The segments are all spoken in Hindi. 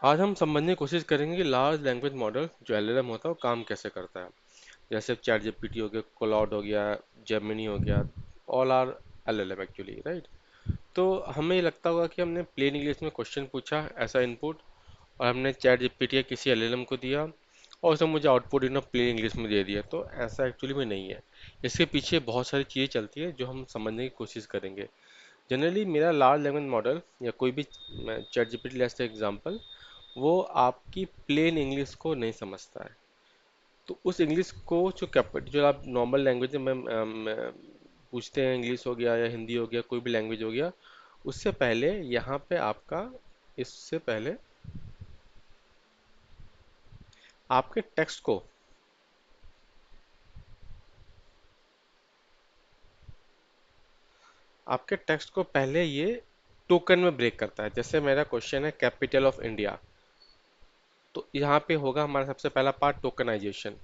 आज हम समझने की कोशिश करेंगे कि लार्ज लैंग्वेज मॉडल जो एलएलएम होता है वो काम कैसे करता है। जैसे चैट जीपीटी हो गया, क्लाउड हो गया, जेमिनी हो गया, all are LLM actually, right. तो हमें ये लगता होगा कि हमने प्लेन इंग्लिश में क्वेश्चन पूछा ऐसा इनपुट, और हमने चैट जीपीटी या किसी एलएलएम को दिया और उसने मुझे आउटपुट इन प्लेन इंग्लिश में दे दिया। तो ऐसा एक्चुअली में नहीं है। इसके पीछे बहुत सारी चीज़ें चलती है जो हम समझने की कोशिश करेंगे। जनरली मेरा लार्ज लैंग्वेज मॉडल या कोई भी चैट जीपीटी लेट्स एग्जांपल, वो आपकी प्लेन इंग्लिश को नहीं समझता है। तो उस इंग्लिश को जो आप नॉर्मल लैंग्वेज में पूछते हैं, इंग्लिश हो गया या हिंदी हो गया, कोई भी लैंग्वेज हो गया, उससे पहले यहाँ पे आपका, इससे पहले आपके टेक्स्ट को, आपके टेक्स्ट को पहले ये टोकन में ब्रेक करता है। जैसे मेरा क्वेश्चन है कैपिटल ऑफ इंडिया, तो यहाँ पे होगा हमारा सबसे पहला पार्ट टोकनाइजेशन।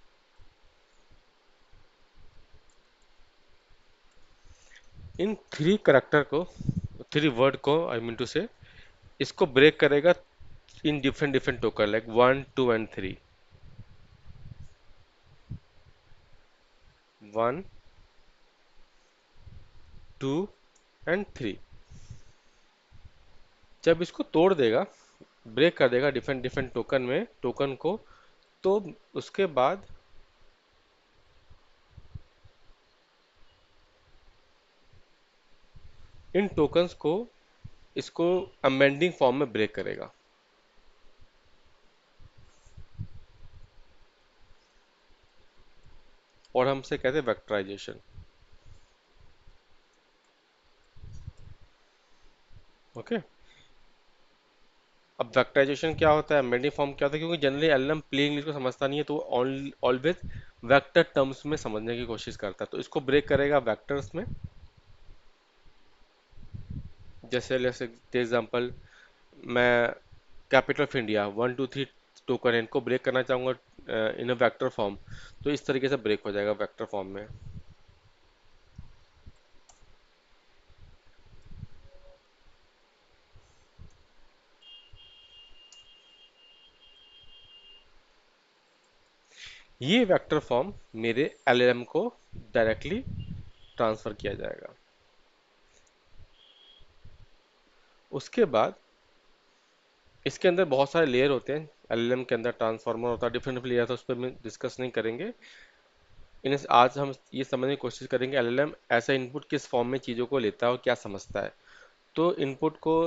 इन थ्री करेक्टर को, थ्री वर्ड को आई मीन टू से, इसको ब्रेक करेगा in different different token like 1 2 and 3। 1 2 and 3। जब इसको तोड़ देगा, ब्रेक कर देगा डिफरेंट डिफरेंट टोकन में, टोकन को, तो उसके बाद इन टोकन्स को, इसको अमेंडिंग फॉर्म में ब्रेक करेगा। और हमसे कहते हैं वेक्टराइजेशन। ओके। अब वेक्टराइजेशन क्या होता है, अमेंडिंग फॉर्म क्या होता है, क्योंकि जनरली एलएम प्लेन इंग्लिश को समझता नहीं है, तो ऑलवेज वेक्टर टर्म्स में समझने की कोशिश करता है। तो इसको ब्रेक करेगा वेक्टर्स में। जैसे लेट्स एग्जांपल, मैं कैपिटल ऑफ इंडिया 1 2 3 टोकन है, इनको ब्रेक करना चाहूँगा इन अ वेक्टर फॉर्म, तो इस तरीके से ब्रेक हो जाएगा वेक्टर फॉर्म में। ये वेक्टर फॉर्म मेरे एलएलएम को डायरेक्टली ट्रांसफर किया जाएगा। उसके बाद इसके अंदर बहुत सारे लेयर होते हैं, एलएलएम के अंदर ट्रांसफॉर्मर होता है, डिफरेंट डिफरेंट लेयर, तो उस पर हम डिस्कस नहीं करेंगे। इन आज हम ये समझने की कोशिश करेंगे एलएलएम ऐसा इनपुट किस फॉर्म में चीज़ों को लेता है और क्या समझता है। तो इनपुट को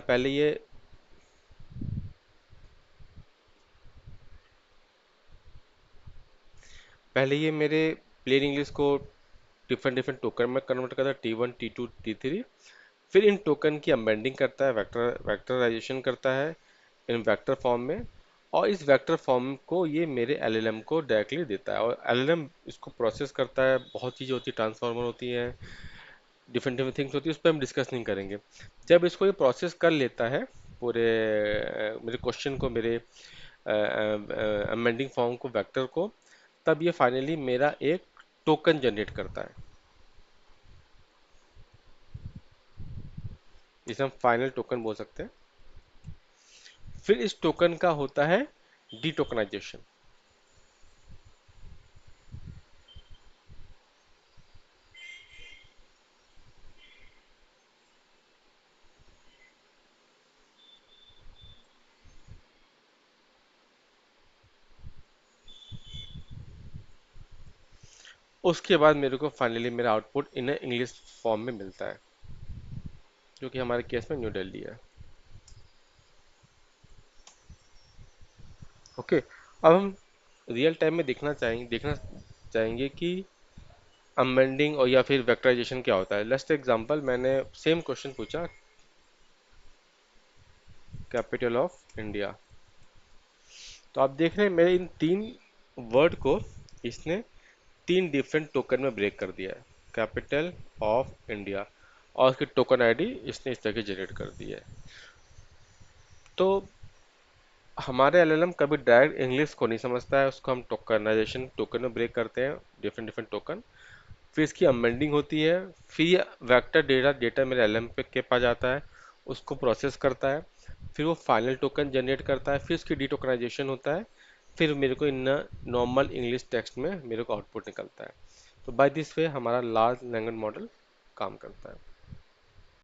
पहले ये मेरे प्लेन इंग्लिश को डिफरेंट डिफरेंट टोकन में कन्वर्ट करता है, T1 T2 T3। फिर इन टोकन की अमेंडिंग करता है, वेक्टराइजेशन करता है इन वेक्टर फॉर्म में, और इस वेक्टर फॉर्म को ये मेरे एलएलएम को डायरेक्टली देता है, और एलएलएम इसको प्रोसेस करता है। बहुत चीज़ें होती है, ट्रांसफॉर्मर होती है, डिफरेंट डिफरेंट थिंग्स होती है, उस पर हम डिस्कस नहीं करेंगे। जब इसको ये प्रोसेस कर लेता है पूरे मेरे क्वेश्चन को, मेरे अमेंडिंग फॉर्म को, वेक्टर को, तब ये फाइनली मेरा एक टोकन जनरेट करता है, जिसे हम फाइनल टोकन बोल सकते हैं। फिर इस टोकन का होता है डी टोकनाइजेशन। उसके बाद मेरे को फाइनली मेरा आउटपुट इन इंग्लिश फॉर्म में मिलता है, जो कि हमारे केस में न्यू दिल्ली है। ओके। अब हम रियल टाइम में देखना चाहेंगे कि अमेंडिंग और या फिर वेक्टराइजेशन क्या होता है। लेट्स एग्जांपल, मैंने सेम क्वेश्चन पूछा कैपिटल ऑफ इंडिया, तो आप देख रहे हैं मेरे इन तीन वर्ड को इसने तीन डिफरेंट टोकन में ब्रेक कर दिया है। कैपिटल ऑफ इंडिया, और उसकी टोकन आईडी इसने इस तरह की जनरेट कर दी है। तो हमारे एलएलएम कभी डायरेक्ट इंग्लिश को नहीं समझता है, उसको हम टोकनाइजेशन टोकन में ब्रेक करते हैं, डिफरेंट डिफरेंट टोकन। फिर इसकी अमेंडिंग होती है, फिर ये वेक्टर डेटा डेटा मेरे एलएलएम पे के पास जाता है, उसको प्रोसेस करता है, फिर वो फाइनल टोकन जनरेट करता है, फिर उसकी डीटोकनाइजेशन होता है, फिर मेरे को इन नॉर्मल इंग्लिश टेक्स्ट में मेरे को आउटपुट निकलता है। तो बाय दिस वे हमारा लार्ज लैंग्वेज मॉडल काम करता है।